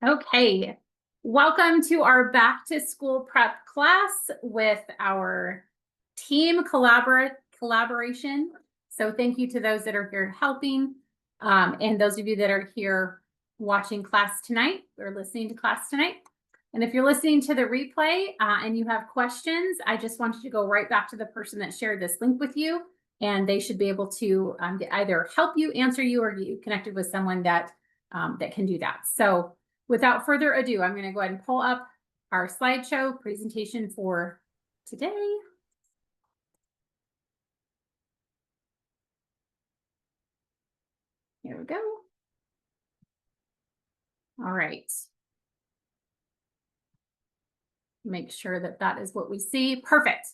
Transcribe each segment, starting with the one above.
Okay, welcome to our back to school prep class with our team collaboration. So thank you to those that are here helping, and those of you that are here watching class tonight or listening to class tonight. And if you're listening to the replay and you have questions, I just want you to go right back to the person that shared this link with you, and they should be able to either help you, answer you, or get you connected with someone that can do that. So without further ado, I'm going to go ahead and pull up our slideshow presentation for today. Here we go. All right. Make sure that that is what we see. Perfect.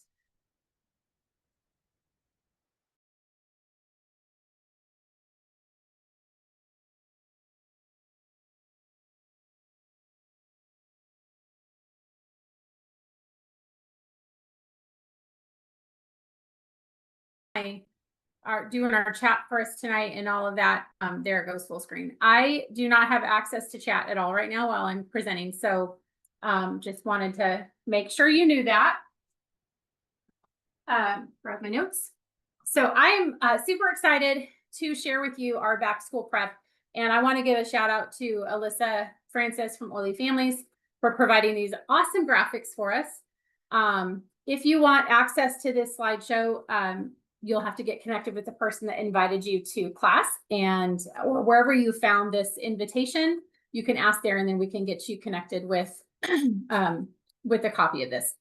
Are doing our chat for us tonight and all of that. There it goes full screen. I do not have access to chat at all right now while I'm presenting. So just wanted to make sure you knew that. Grab my notes. So I'm super excited to share with you our back to school prep. And I want to give a shout out to Alyssa Francis from Oily Families for providing these awesome graphics for us. If you want access to this slideshow, you'll have to get connected with the person that invited you to class, and or wherever you found this invitation, you can ask there, and then we can get you connected with a copy of this.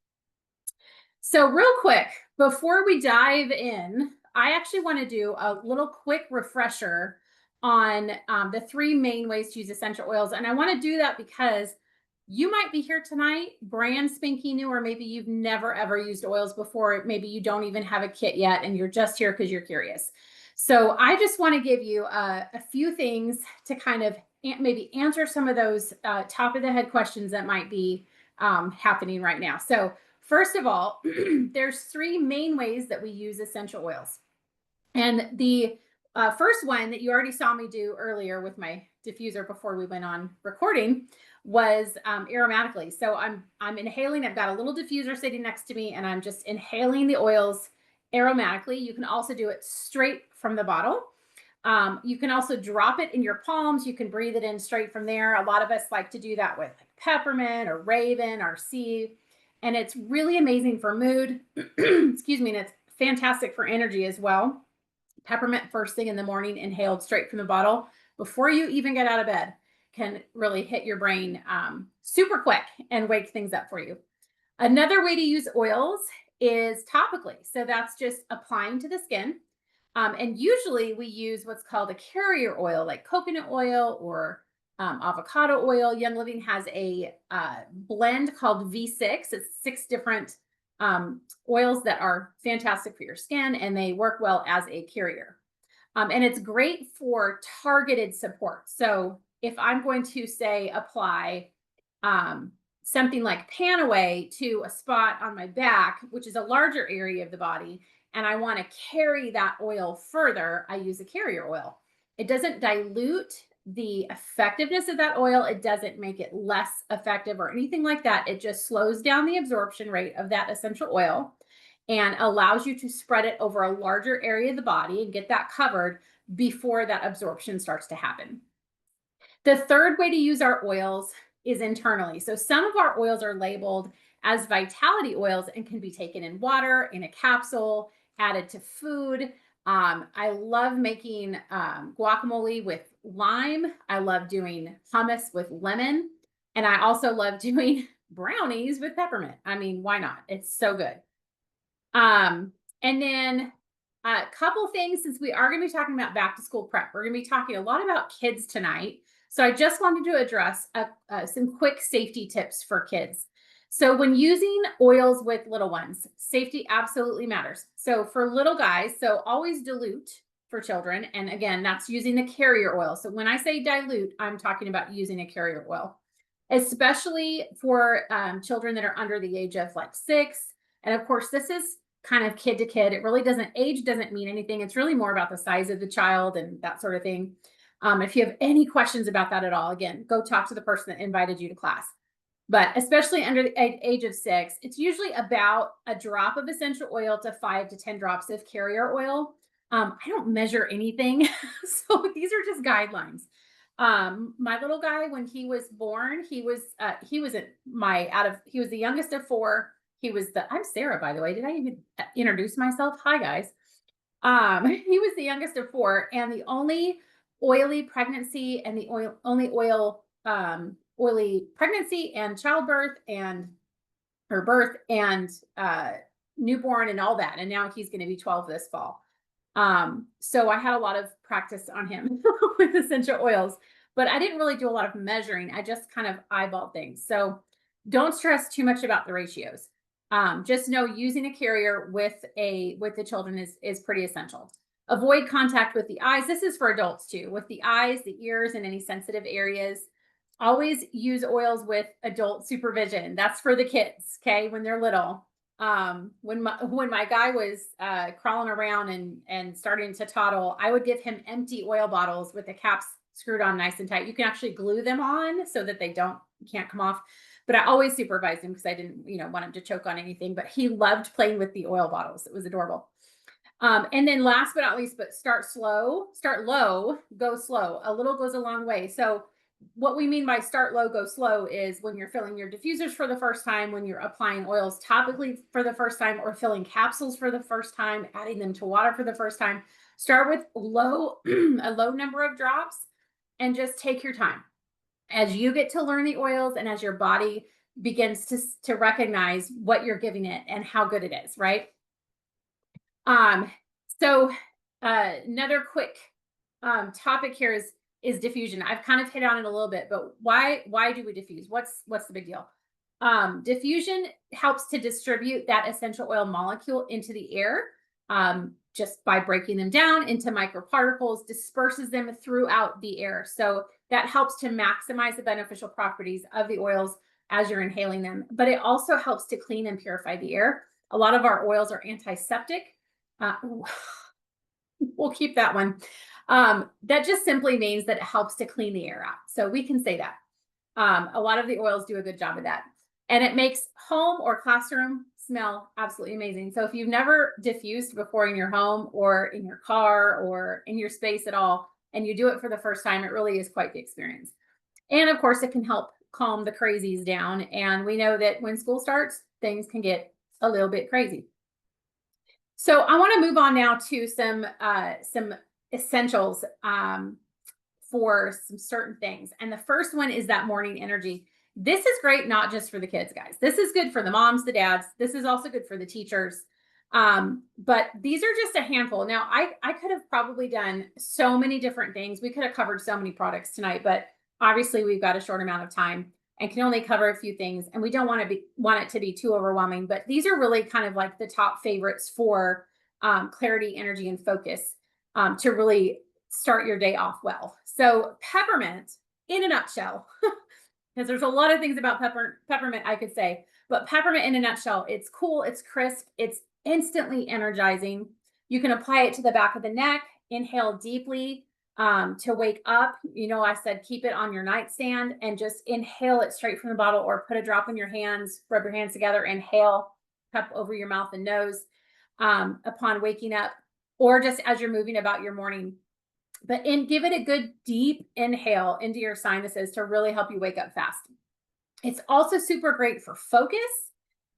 So real quick, before we dive in, I actually want to do a little quick refresher on the three main ways to use essential oils. And I want to do that because you might be here tonight, brand spanking new, or maybe you've never ever used oils before. Maybe you don't even have a kit yet and you're just here because you're curious. So I just want to give you a few things to kind of maybe answer some of those top of the head questions that might be happening right now. So first of all, there's three main ways that we use essential oils. And the first one that you already saw me do earlier with my diffuser before we went on recording was aromatically. So I'm inhaling. I've got a little diffuser sitting next to me, and I'm just inhaling the oils aromatically. You can also do it straight from the bottle. You can also drop it in your palms. You can breathe it in straight from there. A lot of us like to do that with peppermint or raven or sea. And it's really amazing for mood. Excuse me. And it's fantastic for energy as well. Peppermint first thing in the morning, inhaled straight from the bottle before you even get out of bed, can really hit your brain super quick and wake things up for you. Another way to use oils is topically. So that's just applying to the skin. And usually we use what's called a carrier oil, like coconut oil or avocado oil. Young Living has a blend called V6. It's 6 different oils that are fantastic for your skin, and they work well as a carrier. And it's great for targeted support. So if I'm going to say apply something like Panaway to a spot on my back, which is a larger area of the body, and I want to carry that oil further, I use a carrier oil. It doesn't dilute the effectiveness of that oil. It doesn't make it less effective or anything like that. It just slows down the absorption rate of that essential oil and allows you to spread it over a larger area of the body and get that covered before that absorption starts to happen. The third way to use our oils is internally. So some of our oils are labeled as vitality oils and can be taken in water, in a capsule, added to food. I love making guacamole with lime. I love doing hummus with lemon. And I also love doing brownies with peppermint. I mean, why not? It's so good. And then a couple things, since we are going to be talking about back to school prep, we're going to be talking a lot about kids tonight. So I just wanted to address some quick safety tips for kids. So when using oils with little ones, safety absolutely matters. So for little guys, so always dilute for children. And again, that's using the carrier oil. So when I say dilute, I'm talking about using a carrier oil, especially for children that are under the age of like 6. And of course, this is kind of kid to kid. It really doesn't, age doesn't mean anything. It's really more about the size of the child and that sort of thing. If you have any questions about that at all, again, go talk to the person that invited you to class. But especially under the age of 6, it's usually about a drop of essential oil to 5 to 10 drops of carrier oil. I don't measure anything, so these are just guidelines. My little guy, when he was born, he was at my out of he was the youngest of 4. I'm Sarah, by the way. Did I even introduce myself? Hi, guys. He was the youngest of 4, and the only oily pregnancy and the only oily pregnancy and childbirth and her birth and newborn and all that. And now he's going to be 12 this fall. So I had a lot of practice on him with essential oils, but I didn't really do a lot of measuring. I just kind of eyeball things. So don't stress too much about the ratios. Just know using a carrier with the children is pretty essential. Avoid contact with the eyes. This is for adults too, with the eyes, the ears, and any sensitive areas. Always use oils with adult supervision. That's for the kids, okay, when they're little. When my guy was crawling around and starting to toddle, I would give him empty oil bottles with the caps screwed on nice and tight. You can actually glue them on so that they can't come off. But I always supervised him because I didn't, want him to choke on anything. But he loved playing with the oil bottles. It was adorable. And then last but not least, but start slow, start low, go slow. A little goes a long way. So what we mean by start low, go slow is when you're filling your diffusers for the first time, when you're applying oils topically for the first time, or filling capsules for the first time, adding them to water for the first time. Start with a low number of drops and just take your time. As you get to learn the oils and as your body begins to recognize what you're giving it and how good it is, right? So another quick topic here is diffusion. I've kind of hit on it a little bit, but why do we diffuse? What's the big deal? Diffusion helps to distribute that essential oil molecule into the air, just by breaking them down into microparticles, disperses them throughout the air. So that helps to maximize the beneficial properties of the oils as you're inhaling them. But it also helps to clean and purify the air. A lot of our oils are antiseptic. We'll keep that one. That just simply means that it helps to clean the air out. So we can say that. A lot of the oils do a good job of that. And it makes home or classroom smell absolutely amazing. So if you've never diffused before in your home or in your car or in your space at all, and you do it for the first time, it really is quite the experience. And of course, it can help calm the crazies down. And we know that when school starts, things can get a little bit crazy. So I want to move on now to some essentials for some certain things. And the first one is that morning energy. This is great, not just for the kids, guys. This is good for the moms, the dads. This is also good for the teachers. But these are just a handful. Now, I could have probably done so many different things. We could have covered so many products tonight, but obviously we've got a short amount of time and can only cover a few things. And we don't want it to be too overwhelming, but these are really kind of like the top favorites for clarity, energy, and focus to really start your day off well. So peppermint, in a nutshell, because there's a lot of things about peppermint I could say, but peppermint in a nutshell, it's cool, it's crisp, it's instantly energizing. You can apply it to the back of the neck, inhale deeply to wake up. I said keep it on your nightstand and just inhale it straight from the bottle, or put a drop in your hands, rub your hands together, inhale, cup over your mouth and nose upon waking up, or just as you're moving about your morning. But give it a good deep inhale into your sinuses to really help you wake up fast. It's also super great for focus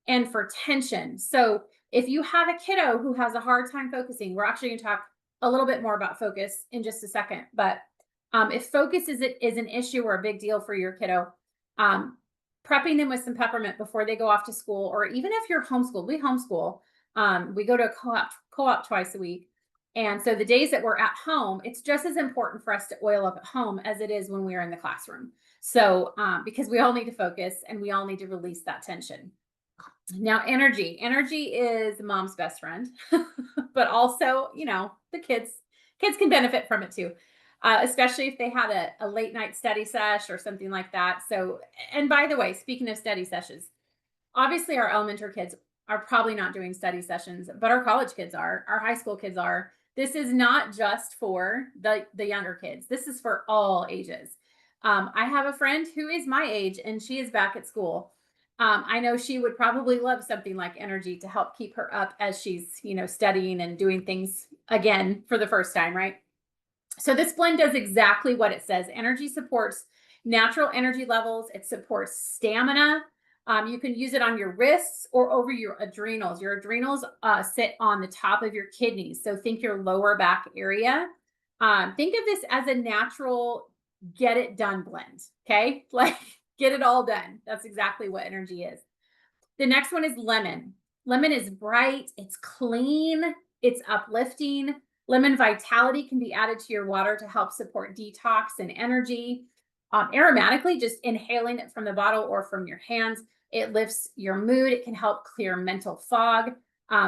and for tension. So if you have a kiddo who has a hard time focusing, we're actually going to talk a little bit more about focus in just a second. But if focus is an issue or a big deal for your kiddo, prepping them with some peppermint before they go off to school, or even if you're homeschooled, we homeschool. We go to a co-op twice a week. And so the days that we're at home, it's just as important for us to oil up at home as it is when we are in the classroom. So because we all need to focus and we all need to release that tension. Now, energy is mom's best friend, but also, the kids can benefit from it too, especially if they had a late night study sesh or something like that. So, and by the way, speaking of study sessions, obviously our elementary kids are probably not doing study sessions, but our college kids are, our high school kids are. This is not just for the younger kids. This is for all ages. I have a friend who is my age and she is back at school. I know she would probably love something like energy to help keep her up as she's, studying and doing things again for the first time, right? So this blend does exactly what it says. Energy supports natural energy levels. It supports stamina. You can use it on your wrists or over your adrenals. Your adrenals sit on the top of your kidneys. So think your lower back area. Think of this as a natural get it done blend. Okay. Like get it all done. That's exactly what energy is. The next one is lemon. Lemon is bright, it's clean, it's uplifting. Lemon vitality can be added to your water to help support detox and energy. Aromatically, just inhaling it from the bottle or from your hands, it lifts your mood. It can help clear mental fog.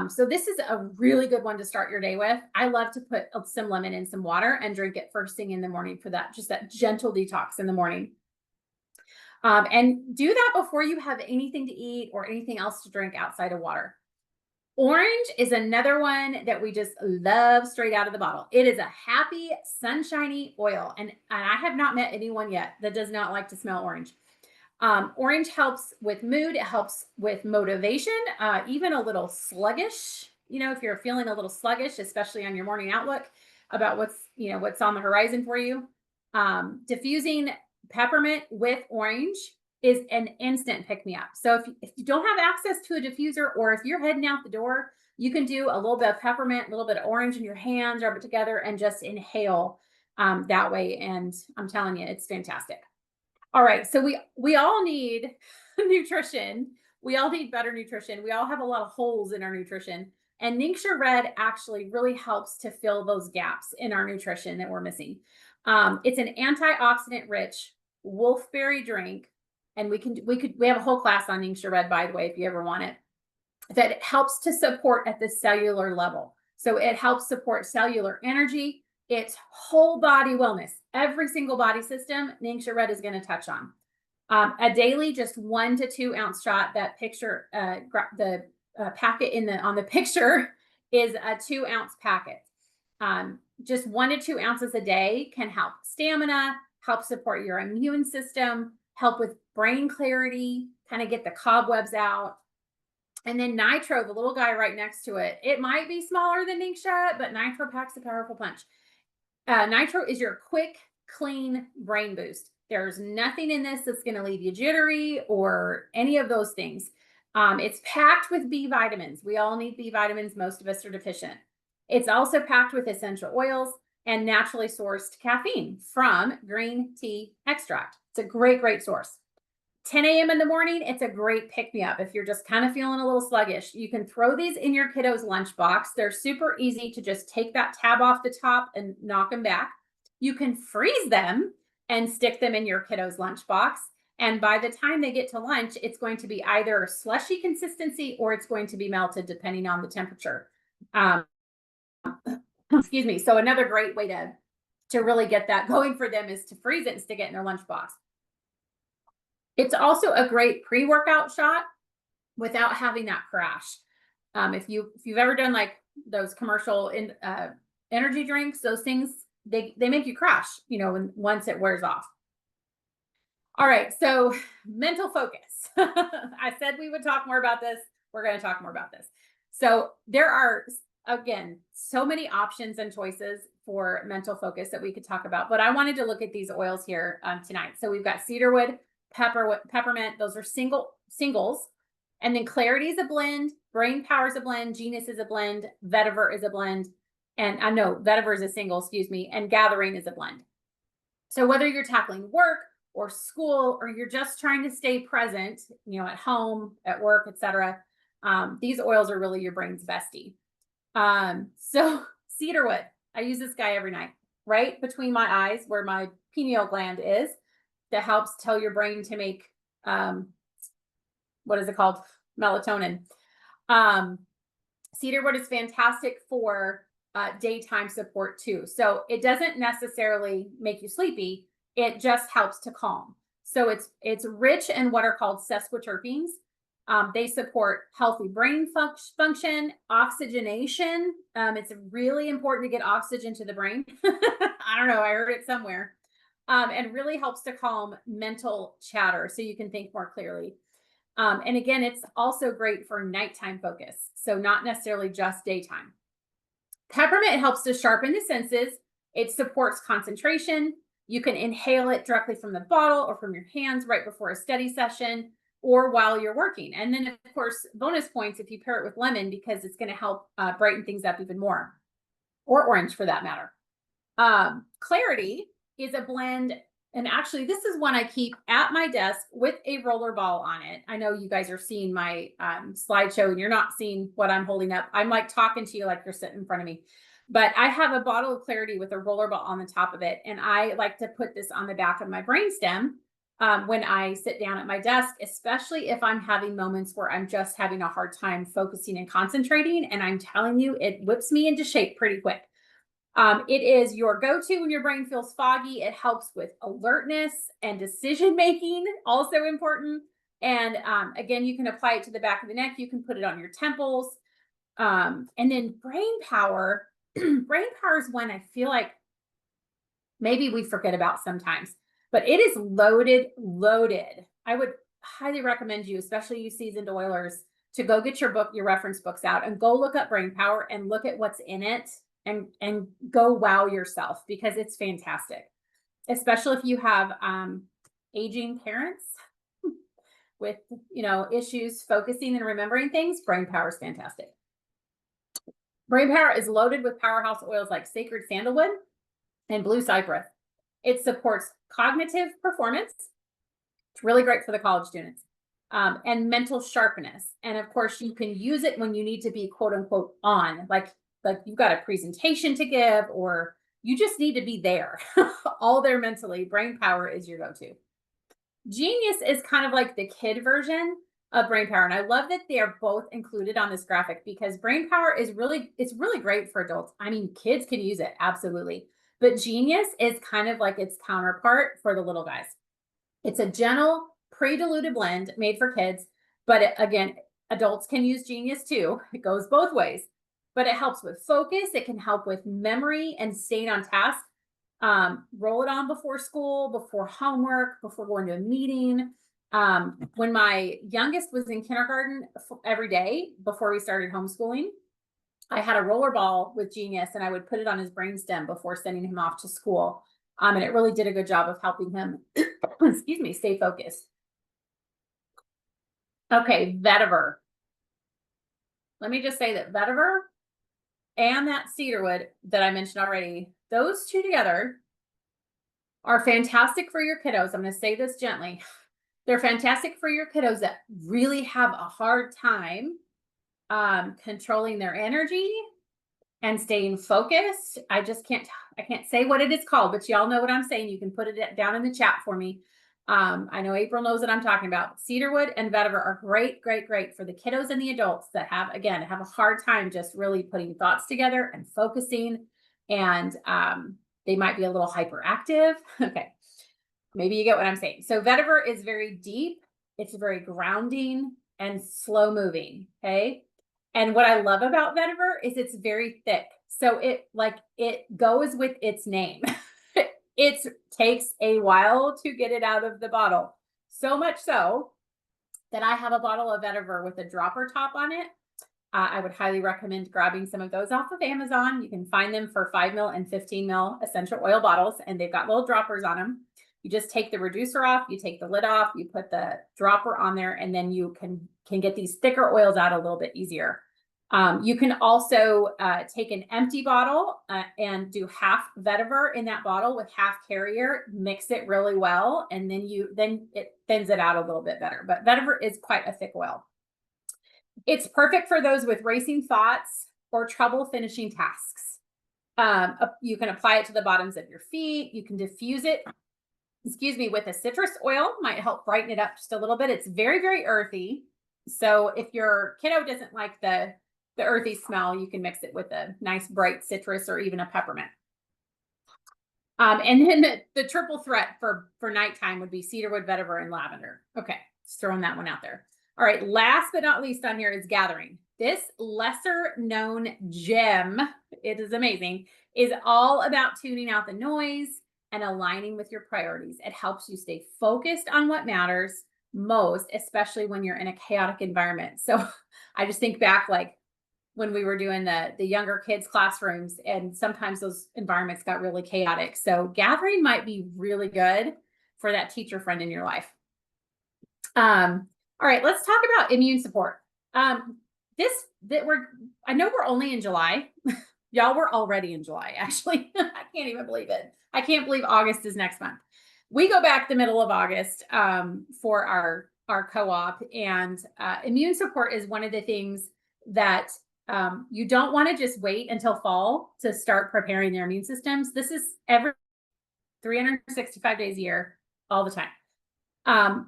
So this is a really good one to start your day with. I love to put some lemon in some water and drink it first thing in the morning for that, just that gentle detox in the morning. And do that before you have anything to eat or anything else to drink outside of water. Orange is another one that we just love straight out of the bottle. It is a happy, sunshiny oil. And I have not met anyone yet that does not like to smell orange. Orange helps with mood. It helps with motivation, even a little sluggish. If you're feeling a little sluggish, especially on your morning outlook about what's on the horizon for you. Diffusing peppermint with orange is an instant pick me up. So if you don't have access to a diffuser, or if you're heading out the door, you can do a little bit of peppermint, a little bit of orange in your hands, rub it together and just inhale that way. And I'm telling you, it's fantastic. All right. So we all need nutrition. We all need better nutrition. We all have a lot of holes in our nutrition. And Ningxia Red actually really helps to fill those gaps in our nutrition that we're missing. It's an antioxidant rich wolfberry drink. And we have a whole class on Ningxia Red, by the way, if you ever want it, that it helps to support at the cellular level. So it helps support cellular energy. It's whole body wellness. Every single body system, Ningxia Red is going to touch on. A daily, just 1 to 2 ounce shot. That picture, the packet on the picture is a 2 ounce packet. Just 1 to 2 ounces a day can help stamina, help support your immune system, help with brain clarity, kind of get the cobwebs out. And then Nitro, the little guy right next to it, it might be smaller than Ningxia, but Nitro packs a powerful punch. Nitro is your quick, clean brain boost. There's nothing in this that's going to leave you jittery or any of those things. It's packed with B vitamins. We all need B vitamins. Most of us are deficient. It's also packed with essential oils and naturally sourced caffeine from green tea extract. It's a great, great source. 10 a.m. in the morning, it's a great pick-me-up. If you're just kind of feeling a little sluggish, you can throw these in your kiddos' lunchbox. They're super easy to just take that tab off the top and knock them back. You can freeze them and stick them in your kiddos' lunchbox. And by the time they get to lunch, it's going to be either slushy consistency or it's going to be melted depending on the temperature. Excuse me. So another great way to really get that going for them is to freeze it and stick it in their lunchbox. It's also a great pre-workout shot without having that crash. If you've ever done like those commercial energy drinks, those things, they make you crash, once it wears off. All right, so mental focus. I said we would talk more about this. We're going to talk more about this. So there are, again, so many options and choices for mental focus that we could talk about, but I wanted to look at these oils here tonight. So we've got cedarwood, peppermint. Those are singles. And then clarity is a blend, brain power is a blend, genius is a blend, vetiver is a blend. And I know vetiver is a single, excuse me, and gathering is a blend. So whether you're tackling work or school, or you're just trying to stay present, at home, at work, etc., these oils are really your brain's bestie. So cedarwood, I use this guy every night, right between my eyes where my pineal gland is, that helps tell your brain to make, what is it called? Melatonin. Cedarwood is fantastic for daytime support too. So it doesn't necessarily make you sleepy. It just helps to calm. So it's rich in what are called sesquiterpenes. They support healthy brain function, oxygenation. It's really important to get oxygen to the brain. I don't know, I heard it somewhere. And really helps to calm mental chatter so you can think more clearly. And again, it's also great for nighttime focus, so not necessarily just daytime. Peppermint helps to sharpen the senses. It supports concentration. You can inhale it directly from the bottle or from your hands right before a study session or while you're working. And then, of course, bonus points if you pair it with lemon because it's going to help brighten things up even more, or orange for that matter. Clarity is a blend. And actually, this is one I keep at my desk with a roller ball on it. I know you guys are seeing my slideshow and you're not seeing what I'm holding up. I'm like talking to you like you're sitting in front of me. But I have a bottle of Clarity with a roller ball on the top of it. And I like to put this on the back of my brainstem when I sit down at my desk, especially if I'm having moments where I'm just having a hard time focusing and concentrating. And I'm telling you, it whips me into shape pretty quick. It is your go-to when your brain feels foggy. It helps with alertness and decision making, also important. And again, you can apply it to the back of the neck. You can put it on your temples. And then brain power. Brain power is one I feel like maybe we forget about sometimes, but it is loaded. I would highly recommend you, especially you seasoned oilers, to go get your reference books out and go look up brain power and look at what's in it and go wow yourself because it's fantastic, especially if you have aging parents with issues focusing and remembering things. Brain power is fantastic. Brain power is loaded with powerhouse oils like sacred sandalwood and blue cypress. It supports cognitive performance. It's really great for the college students. And mental sharpness. And of course, you can use it when you need to be quote unquote on, like you've got a presentation to give, or you just need to be there, all there mentally. Brain power is your go-to. Genius is kind of like the kid version of brain power. And I love that they are both included on this graphic because brain power is it's really great for adults. I mean, kids can use it, absolutely. But Genius is kind of like its counterpart for the little guys. It's a gentle, pre-diluted blend made for kids. But again, adults can use Genius too. It goes both ways. But it helps with focus. It can help with memory and staying on task. Roll it on before school, before homework, before going to a meeting. When my youngest was in kindergarten every day before we started homeschooling, I had a roller ball with Genius and I would put it on his brainstem before sending him off to school. And it really did a good job of helping him, excuse me, stay focused. Okay, vetiver. Let me just say that vetiver and that cedarwood that I mentioned already, those two together are fantastic for your kiddos. I'm going to say this gently. They're fantastic for your kiddos that really have a hard time controlling their energy and staying focused. I can't say what it is called, but y'all know what I'm saying. You can put it down in the chat for me. I know April knows what I'm talking about. Cedarwood and vetiver are great for the kiddos and the adults that have a hard time just really putting thoughts together and focusing. And they might be a little hyperactive. Okay. Maybe you get what I'm saying. So vetiver is very deep. It's very grounding and slow moving. Okay. And what I love about vetiver is it's very thick. So it goes with its name. It takes a while to get it out of the bottle. So much so that I have a bottle of vetiver with a dropper top on it. I would highly recommend grabbing some of those off of Amazon. You can find them for 5 ml and 15 ml essential oil bottles, and they've got little droppers on them. You just take the reducer off, you take the lid off, you put the dropper on there, and then you can get these thicker oils out a little bit easier. You can also take an empty bottle and do half vetiver in that bottle with half carrier, mix it really well, and then it thins it out a little bit better. But vetiver is quite a thick oil. It's perfect for those with racing thoughts or trouble finishing tasks. You can apply it to the bottoms of your feet. You can diffuse it, with a citrus oil, might help brighten it up just a little bit. It's very, very earthy. So if your kiddo doesn't like the earthy smell, you can mix it with a nice bright citrus or even a peppermint. And then the triple threat for nighttime would be cedarwood, vetiver, and lavender. Okay, just throwing that one out there. All right, last but not least on here is gathering. This lesser known gem, it is amazing, is all about tuning out the noise and aligning with your priorities. It helps you stay focused on what matters most, especially when you're in a chaotic environment. So I just think back like when we were doing the younger kids classrooms, and sometimes those environments got really chaotic. So gathering might be really good for that teacher friend in your life. All right, let's talk about immune support. This that we're I know we're only in July. Y'all, we're already in July, actually. I can't even believe it. I can't believe August is next month. We go back the middle of August for our co-op, and immune support is one of the things that you don't want to just wait until fall to start preparing their immune systems. This is every 365 days a year, all the time.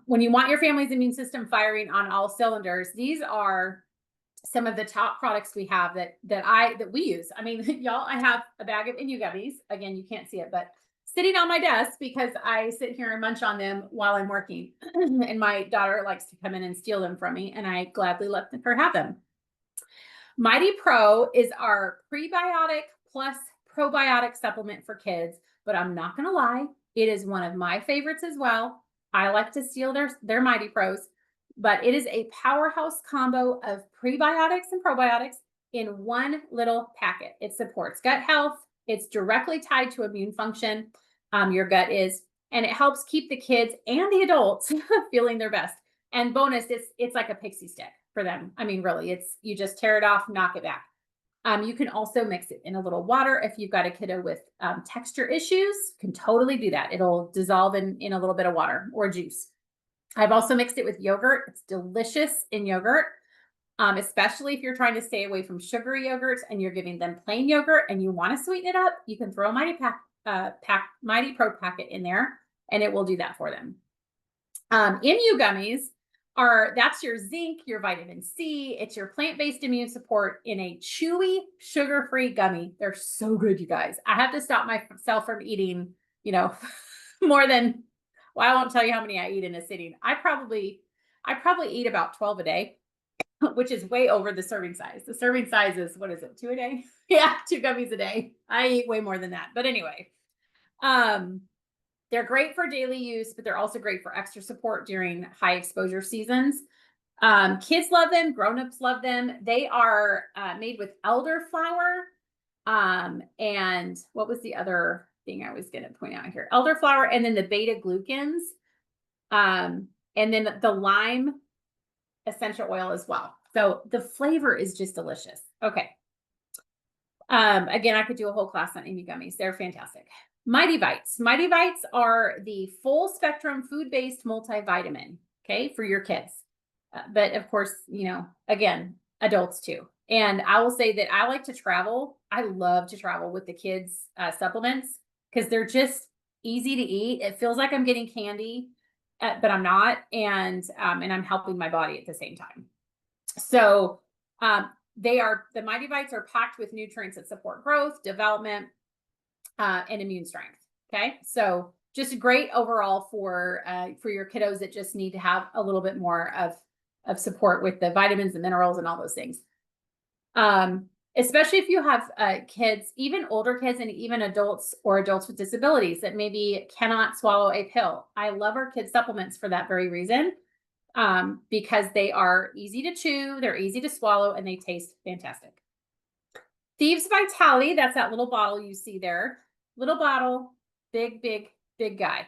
When you want your family's immune system firing on all cylinders, these are some of the top products we have that we use. I mean, y'all, I have a bag of Inu gummies. Again, you can't see it, but sitting on my desk because I sit here and munch on them while I'm working. And my daughter likes to come in and steal them from me, and I gladly let her have them. Mighty Pro is our prebiotic plus probiotic supplement for kids, but I'm not going to lie, it is one of my favorites as well. I like to steal their Mighty Pros, but it is a powerhouse combo of prebiotics and probiotics in one little packet. It supports gut health. It's directly tied to immune function. Your gut is, and it helps keep the kids and the adults feeling their best. And bonus, it's like a pixie stick for them. I mean, really, you just tear it off, knock it back. You can also mix it in a little water if you've got a kiddo with texture issues. You can totally do that. It'll dissolve in a little bit of water or juice. I've also mixed it with yogurt. It's delicious in yogurt, especially if you're trying to stay away from sugary yogurts and you're giving them plain yogurt and you want to sweeten it up. You can throw a Mighty Pro packet in there, and it will do that for them. Imu gummies that's your zinc, your vitamin C. It's your plant-based immune support in a chewy, sugar-free gummy. They're so good, you guys. I have to stop myself from eating, more than, well, I won't tell you how many I eat in a sitting. I probably eat about 12 a day, which is way over the serving size. The serving size is, what is it, 2 a day? Yeah, 2 gummies a day. I eat way more than that. But anyway, they're great for daily use, but they're also great for extra support during high exposure seasons. Kids love them. Grownups love them. They are made with elderflower. And what was the other thing I was going to point out here? Elderflower, and then the beta glucans, and then the lime essential oil as well. So the flavor is just delicious. Okay. Again, I could do a whole class on Imu gummies. They're fantastic. Mighty Bites. Mighty Bites are the full spectrum food-based multivitamin, okay, for your kids. But of course, again, adults too. And I will say that I like to travel. I love to travel with the kids' supplements because they're just easy to eat. It feels like I'm getting candy, but I'm not. And I'm helping my body at the same time. So the Mighty Bites are packed with nutrients that support growth, development, and immune strength. Okay. So just great overall for your kiddos that just need to have a little bit more of support with the vitamins and minerals and all those things. Especially if you have kids, even older kids and even adults or adults with disabilities that maybe cannot swallow a pill. I love our kids supplements for that very reason, because they are easy to chew, they're easy to swallow, and they taste fantastic. Thieves Vitality, that's that little bottle you see there. Little bottle, big guy.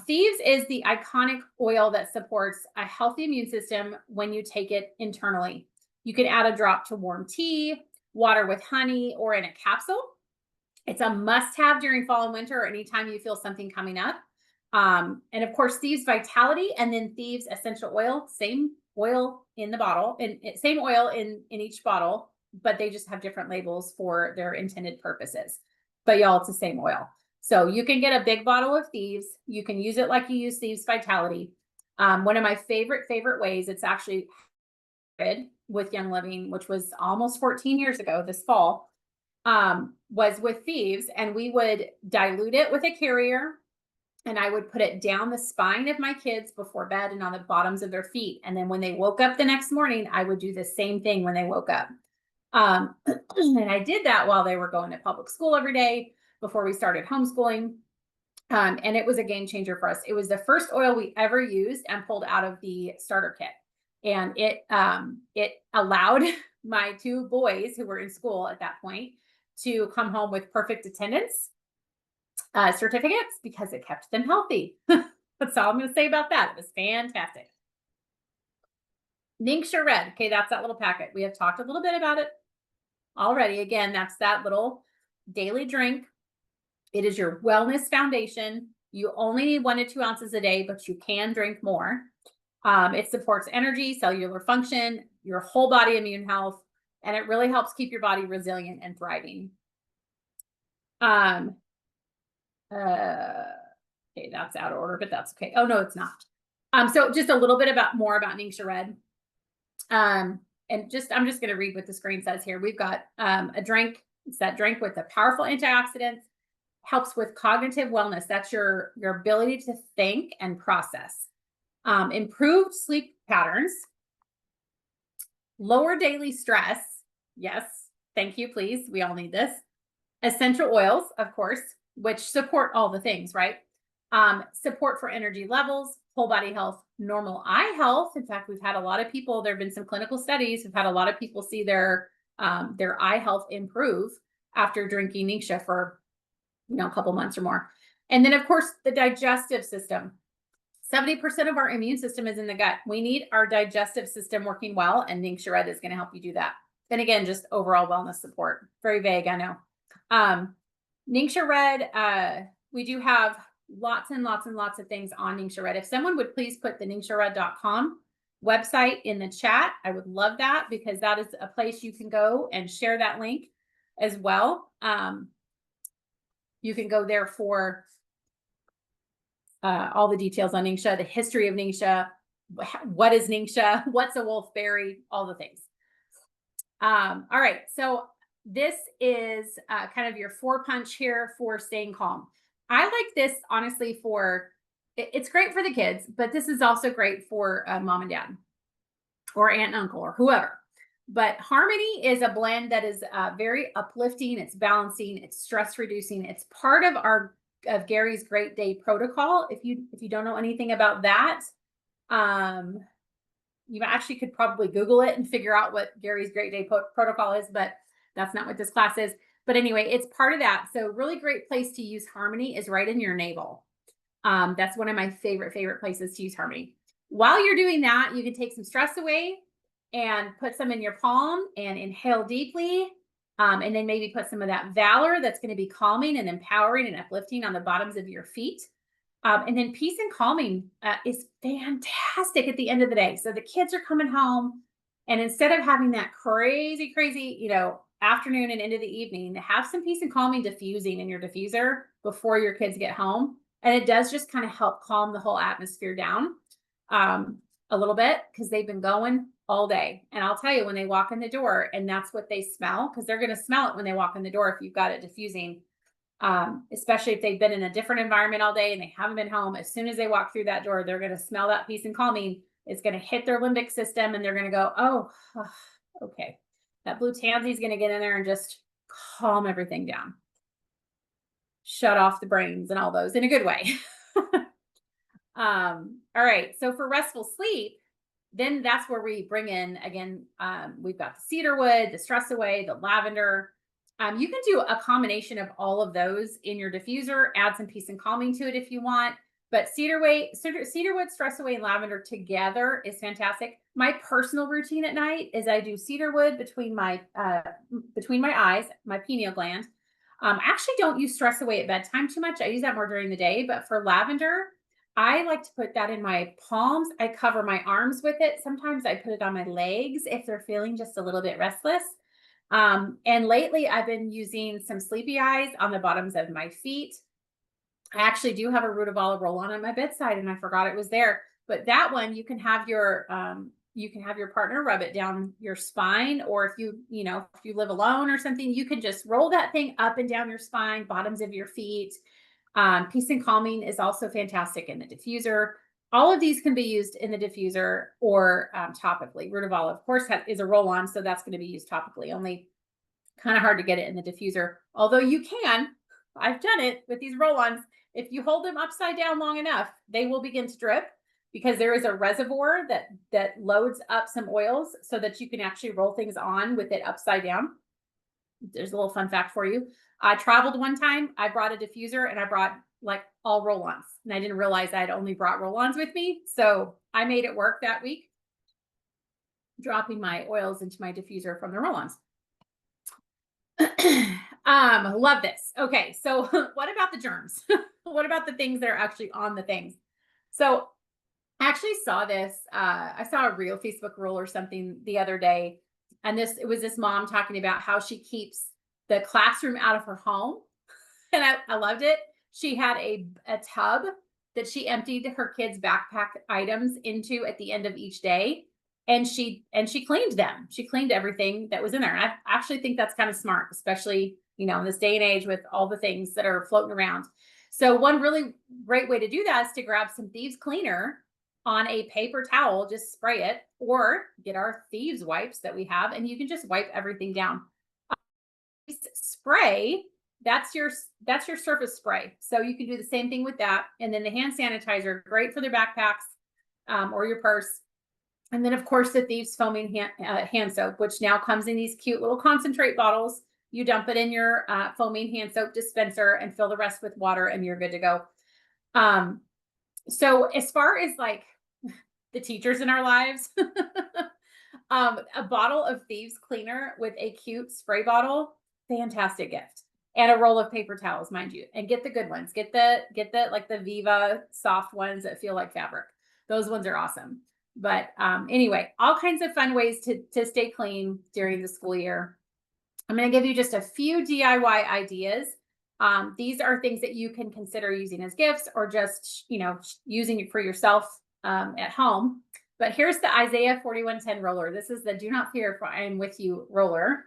Thieves is the iconic oil that supports a healthy immune system when you take it internally. You can add a drop to warm tea, water with honey, or in a capsule. It's a must-have during fall and winter or anytime you feel something coming up. And of course, Thieves Vitality and then Thieves Essential Oil, same oil in the bottle, and same oil in each bottle, but they just have different labels for their intended purposes. But y'all, it's the same oil. So you can get a big bottle of Thieves. You can use it like you use Thieves Vitality. One of my favorite ways, it's actually with Young Living, which was almost 14 years ago this fall, was with Thieves, and we would dilute it with a carrier and I would put it down the spine of my kids before bed and on the bottoms of their feet. And then when they woke up the next morning, I would do the same thing when they woke up. And I did that while they were going to public school every day before we started homeschooling. And it was a game changer for us. It was the first oil we ever used and pulled out of the starter kit. And it allowed my two boys who were in school at that point to come home with perfect attendance certificates because it kept them healthy. That's all I'm going to say about that. It was fantastic. Ningxia Red. Okay, that's that little packet. We have talked a little bit about it already. Again, that's that little daily drink. It is your wellness foundation. You only need 1 to 2 ounces a day, but you can drink more. It supports energy, cellular function, your whole body immune health, and it really helps keep your body resilient and thriving. Okay, that's out of order, but that's okay. Oh no, it's not. So just a little bit more about Ningxia Red. And I'm just going to read what the screen says here. We've got a drink. It's that drink with the powerful antioxidants, helps with cognitive wellness. That's your ability to think and process. Improved sleep patterns, lower daily stress. Yes, thank you, please. We all need this. Essential oils, of course, which support all the things, right? Support for energy levels, whole body health, normal eye health. In fact, we've had a lot of people, there have been some clinical studies, we've had a lot of people see their eye health improve after drinking Ningxia for, a couple months or more. And then of course, the digestive system. 70% of our immune system is in the gut. We need our digestive system working well, and Ningxia Red is going to help you do that. And again, just overall wellness support. Very vague, I know. Ningxia Red, we do have lots and lots and lots of things on Ningxia Red. If someone would please put the ningxiared.com website in the chat, I would love that, because that is a place you can go and share that link as well. You can go there for all the details on Ningxia, the history of Ningxia, what is Ningxia, what's a wolfberry, all the things. All right, so this is kind of your 4-punch here for staying calm. I like this, honestly, it's great for the kids, but this is also great for mom and dad or aunt and uncle or whoever. But Harmony is a blend that is very uplifting. It's balancing. It's stress reducing. It's part of Gary's Great Day protocol. If you don't know anything about that, you actually could probably Google it and figure out what Gary's Great Day protocol is, but that's not what this class is. But anyway, it's part of that. So really great place to use Harmony is right in your navel. That's one of my favorite places to use Harmony. While you're doing that, you can take some stress away and put some in your palm and inhale deeply. And then maybe put some of that Valor that's going to be calming and empowering and uplifting on the bottoms of your feet. And then peace and calming is fantastic at the end of the day. So the kids are coming home, and instead of having that crazy, afternoon and into the evening, have some peace and calming diffusing in your diffuser before your kids get home. And it does just kind of help calm the whole atmosphere down a little bit, because they've been going all day. And I'll tell you, when they walk in the door, and that's what they smell, because they're going to smell it when they walk in the door if you've got it diffusing, especially if they've been in a different environment all day and they haven't been home. As soon as they walk through that door, they're going to smell that peace and calming. It's going to hit their limbic system, and they're going to go, oh, okay. That blue tansy is going to get in there and just calm everything down. Shut off the brains and all those in a good way. All right. So for restful sleep, then that's where we bring in, again, we've got the cedarwood, the stress away, the lavender. You can do a combination of all of those in your diffuser, add some peace and calming to it if you want. But cedarwood, stress away, and lavender together is fantastic. My personal routine at night is I do cedarwood between my eyes, my pineal gland. I actually don't use stress away at bedtime too much. I use that more during the day. But for lavender, I like to put that in my palms. I cover my arms with it. Sometimes I put it on my legs if they're feeling just a little bit restless. And lately I've been using some sleepy eyes on the bottoms of my feet. I actually do have a root of olive roll on at my bedside, and I forgot it was there. But that one, you can have your partner rub it down your spine, or if you live alone or something, you can just roll that thing up and down your spine, bottoms of your feet. Peace and Calming is also fantastic in the diffuser. All of these can be used in the diffuser or topically. Root of olive, of course, is a roll-on, so that's going to be used topically. Only kind of hard to get it in the diffuser. Although you can, I've done it with these roll-ons. If you hold them upside down long enough, they will begin to drip because there is a reservoir that loads up some oils so that you can actually roll things on with it upside down. There's a little fun fact for you. I traveled one time, I brought a diffuser and I brought like all roll-ons, and I didn't realize I had only brought roll-ons with me. So I made it work that week, dropping my oils into my diffuser from the roll-ons. Love this. Okay, so what about the germs? What about the things that are actually on the things? So I actually saw this. I saw a real Facebook rule or something the other day, and it was this mom talking about how she keeps the classroom out of her home, and I loved it. She had a tub that she emptied her kids' backpack items into at the end of each day, and she cleaned them. She cleaned everything that was in there. And I actually think that's kind of smart, especially, in this day and age with all the things that are floating around. So one really great way to do that is to grab some thieves cleaner on a paper towel, just spray it, or get our thieves wipes that we have, and you can just wipe everything down. Spray, that's your surface spray. So you can do the same thing with that. And then the hand sanitizer, great for their backpacks or your purse. And then, of course, the Thieves Foaming hand soap, which now comes in these cute little concentrate bottles. You dump it in your foaming hand soap dispenser and fill the rest with water, and you're good to go. So as far as like the teachers in our lives, a bottle of Thieves cleaner with a cute spray bottle, fantastic gift. And a roll of paper towels, mind you, and get the good ones. Get the like the Viva soft ones that feel like fabric. Those ones are awesome. But anyway, all kinds of fun ways to stay clean during the school year. I'm going to give you just a few DIY ideas. These are things that you can consider using as gifts or just, using it for yourself at home. But here's the Isaiah 4110 roller. This is the Do Not Fear, for I Am With You roller.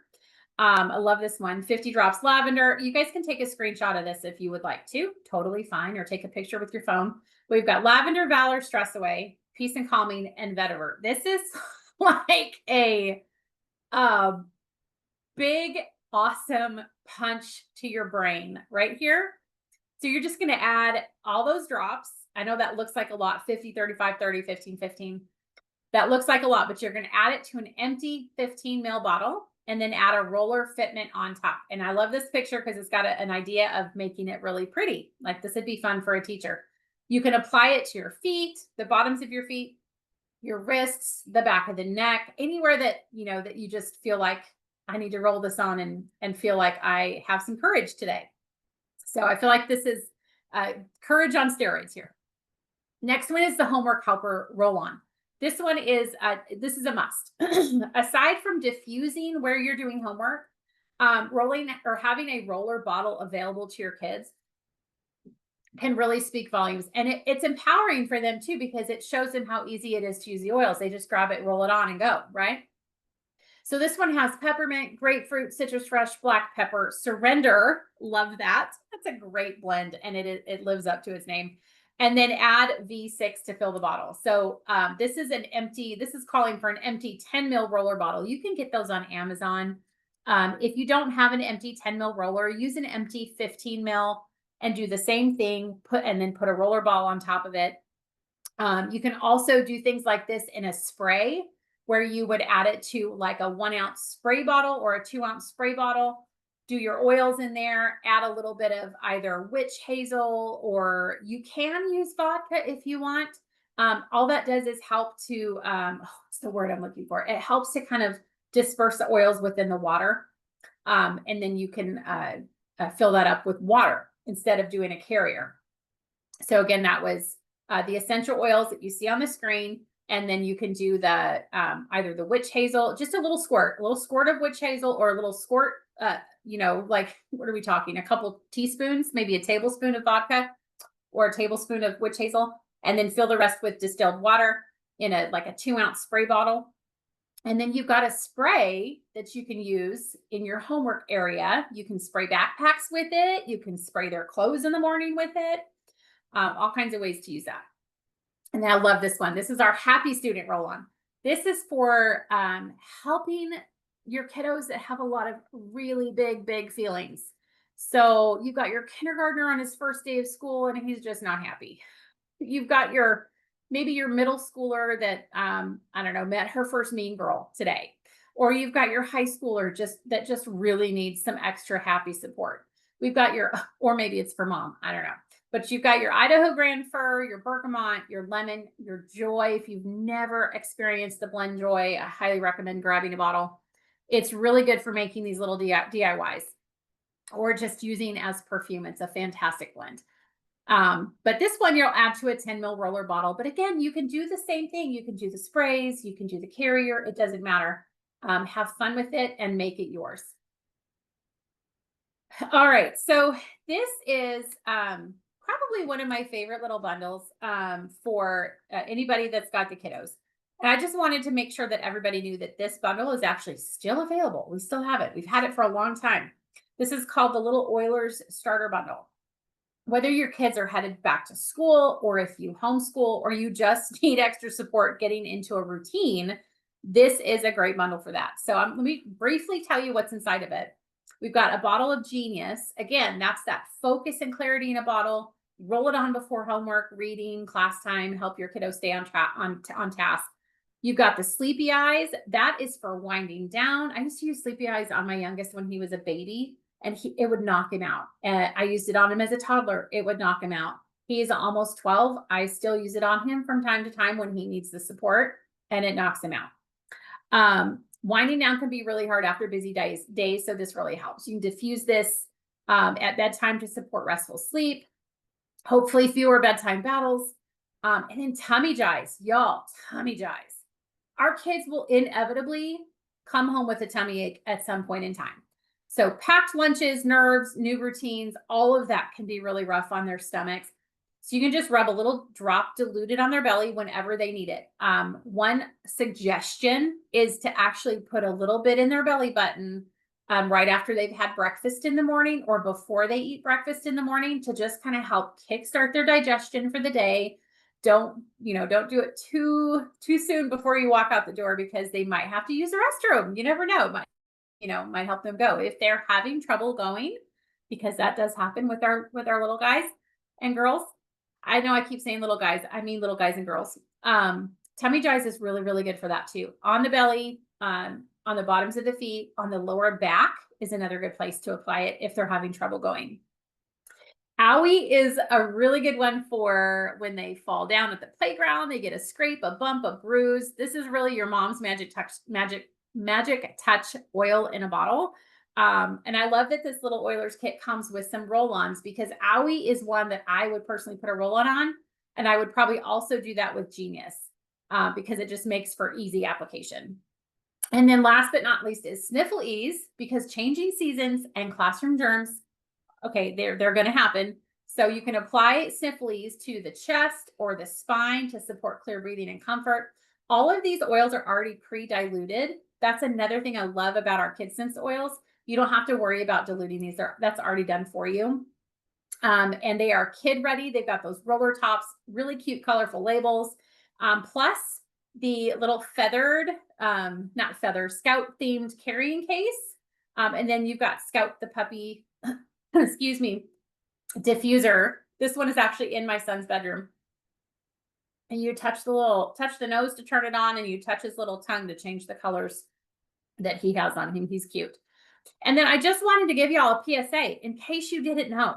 I love this one. 50 drops lavender. You guys can take a screenshot of this if you would like to. Totally fine. Or take a picture with your phone. We've got lavender, valor, stress away, peace and calming, and vetiver. This is like a big, awesome punch to your brain right here. So you're just going to add all those drops. I know that looks like a lot, 50, 35, 30, 15, 15. That looks like a lot, but you're going to add it to an empty 15 ml bottle and then add a roller fitment on top. And I love this picture because it's got an idea of making it really pretty. Like this would be fun for a teacher. You can apply it to your feet, the bottoms of your feet, your wrists, the back of the neck, anywhere that, that you just feel like I need to roll this on and feel like I have some courage today. So I feel like this is courage on steroids here. Next one is the homework helper roll-on. This one is a must. Aside from diffusing where you're doing homework, rolling or having a roller bottle available to your kids can really speak volumes. And it's empowering for them too, because it shows them how easy it is to use the oils. They just grab it, roll it on and go, right? So this one has peppermint, grapefruit, citrus fresh, black pepper, surrender. Love that. That's a great blend. And it lives up to its name. And then add V6 to fill the bottle. So this is calling for an empty 10 ml roller bottle. You can get those on Amazon. If you don't have an empty 10 ml roller, use an empty 15 ml and do the same thing, and then put a roller ball on top of it. You can also do things like this in a spray, where you would add it to like a 1 ounce spray bottle or a 2 ounce spray bottle. Do your oils in there, add a little bit of either witch hazel, or you can use vodka if you want. All that does is help to, what's the word I'm looking for? It helps to kind of disperse the oils within the water. And then you can fill that up with water instead of doing a carrier. So again, that was the essential oils that you see on the screen. And then you can do the either the witch hazel, just a little squirt of witch hazel, or a little squirt, like, what are we talking? A couple teaspoons, maybe a tablespoon of vodka or a tablespoon of witch hazel, and then fill the rest with distilled water in a 2 ounce spray bottle. And then you've got a spray that you can use in your homework area. You can spray backpacks with it. You can spray their clothes in the morning with it. All kinds of ways to use that. And I love this one. This is our happy student roll on. This is for helping your kiddos that have a lot of really big feelings. So you've got your kindergartner on his first day of school and he's just not happy. You've got your maybe your middle schooler that I don't know, met her first mean girl today. Or you've got your high schooler just really needs some extra happy support. We've got your, or maybe it's for mom, I don't know. But you've got your Idaho Grand Fir, your bergamot, your lemon, your joy. If you've never experienced the blend joy, I highly recommend grabbing a bottle. It's really good for making these little DIYs or just using as perfume. It's a fantastic blend. But this one you'll add to a 10 ml roller bottle. But again, you can do the same thing. You can do the sprays, you can do the carrier. It doesn't matter. Have fun with it and make it yours. All right. So this is probably one of my favorite little bundles for anybody that's got the kiddos. And I just wanted to make sure that everybody knew that this bundle is actually still available. We still have it. We've had it for a long time. This is called the Little Oilers Starter Bundle. Whether your kids are headed back to school or if you homeschool or you just need extra support getting into a routine, this is a great bundle for that. So let me briefly tell you what's inside of it. We've got a bottle of Genius. Again, that's that focus and clarity in a bottle. Roll it on before homework, reading, class time, help your kiddo stay on task. You've got the Sleepy Eyes. That is for winding down. I used to use Sleepy Eyes on my youngest when he was a baby, and it would knock him out. I used it on him as a toddler. It would knock him out. He's almost 12. I still use it on him from time to time when he needs the support, and it knocks him out. Winding down can be really hard after busy days, so this really helps. You can diffuse this at bedtime to support restful sleep, hopefully fewer bedtime battles. And then tummy jies, y'all, tummy jies. Our kids will inevitably come home with a tummy ache at some point in time. So packed lunches, nerves, new routines, all of that can be really rough on their stomachs. So you can just rub a little drop diluted on their belly whenever they need it. One suggestion is to actually put a little bit in their belly button right after they've had breakfast in the morning or before they eat breakfast in the morning to just kind of help kickstart their digestion for the day. Don't do it too soon before you walk out the door because they might have to use the restroom. You never know. Might help them go if they're having trouble going, because that does happen with our little guys and girls. I know I keep saying little guys, I mean little guys and girls. Tummy jies is really good for that too. On the belly, on the bottoms of the feet, on the lower back is another good place to apply it if they're having trouble going. Owie is a really good one for when they fall down at the playground, they get a scrape, a bump, a bruise. This is really your mom's magic touch oil in a bottle. And I love that this little Oilers kit comes with some roll-ons because Owie is one that I would personally put a roll-on on. And I would probably also do that with Genius because it just makes for easy application. And then last but not least is Sniffle Ease, because changing seasons and classroom germs, okay, they're going to happen. So you can apply Sniffle Ease to the chest or the spine to support clear breathing and comfort. All of these oils are already pre-diluted. That's another thing I love about our KidSense oils. You don't have to worry about diluting these. That's already done for you. And they are kid ready. They've got those roller tops, really cute, colorful labels. Plus the little Scout themed carrying case. And then you've got Scout the puppy, excuse me, diffuser. This one is actually in my son's bedroom. And you touch the nose to turn it on, and you touch his little tongue to change the colors that he has on him. He's cute. And then I just wanted to give y'all a PSA in case you didn't know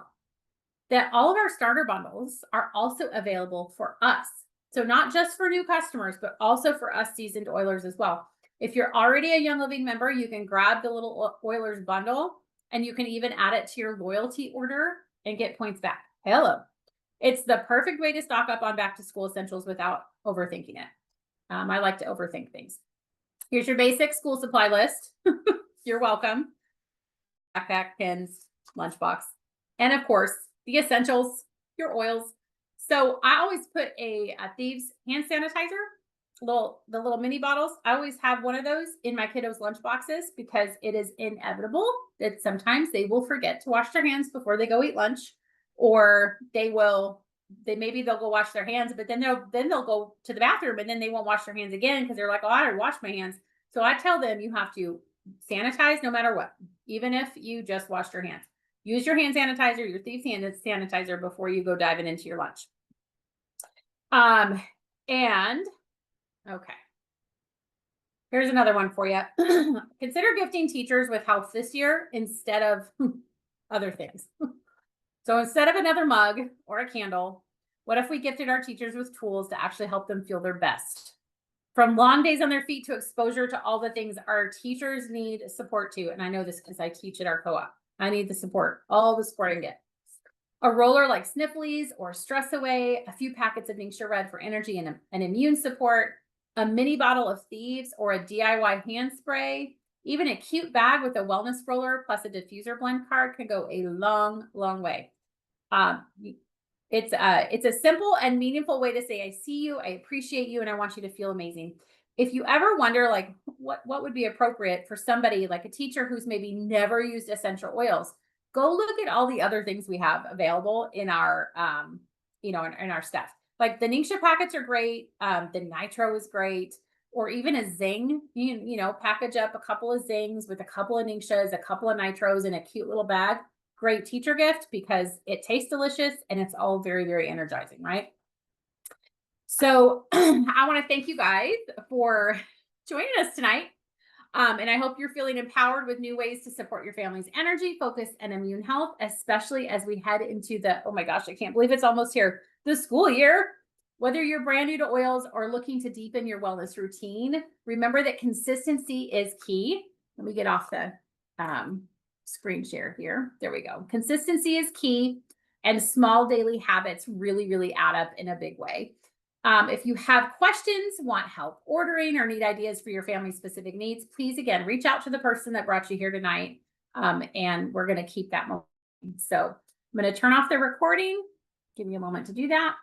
that all of our starter bundles are also available for us. So not just for new customers, but also for us seasoned Oilers as well. If you're already a Young Living member, you can grab the little Oilers bundle and you can even add it to your loyalty order and get points back. Hello. It's the perfect way to stock up on back to school essentials without overthinking it. I like to overthink things. Here's your basic school supply list. You're welcome. Backpack, pins, lunchbox, and of course, the essentials, your oils. So I always put a Thieves hand sanitizer the little mini bottles. I always have one of those in my kiddos' lunch boxes because it is inevitable that sometimes they will forget to wash their hands before they go eat lunch, or maybe they'll go wash their hands, but then they'll go to the bathroom and then they won't wash their hands again because they're like, oh, I already washed my hands. So I tell them you have to sanitize no matter what, even if you just washed your hands. Use your hand sanitizer, your Thieves hand sanitizer before you go diving into your lunch. And okay. Here's another one for you. Consider gifting teachers with health this year instead of other things. So instead of another mug or a candle, what if we gifted our teachers with tools to actually help them feel their best? From long days on their feet to exposure to all the things our teachers need support to. And I know this because I teach at our co-op. I need the support, all the support I get. A roller like Sniffles or Stress Away, a few packets of Ningxia Red for energy and immune support, a mini bottle of Thieves or a DIY hand spray, even a cute bag with a wellness roller plus a diffuser blend card can go a long, long way. It's a simple and meaningful way to say, I see you, I appreciate you, and I want you to feel amazing. If you ever wonder like what would be appropriate for somebody like a teacher who's maybe never used essential oils, go look at all the other things we have available in our in our stuff. Like the Ningxia packets are great, the nitro is great, or even a zing. Package up a couple of zings with a couple of Ningxias, a couple of nitros in a cute little bag. Great teacher gift because it tastes delicious and it's all very, very energizing, right? So I want to thank you guys for joining us tonight. And I hope you're feeling empowered with new ways to support your family's energy, focus, and immune health, especially as we head into oh my gosh, I can't believe it's almost here, the school year. Whether you're brand new to oils or looking to deepen your wellness routine, remember that consistency is key. Let me get off the screen share here. There we go. Consistency is key, and small daily habits really, really add up in a big way. If you have questions, want help ordering, or need ideas for your family's specific needs, please, again, reach out to the person that brought you here tonight, and we're going to keep that moving. So I'm going to turn off the recording. Give me a moment to do that.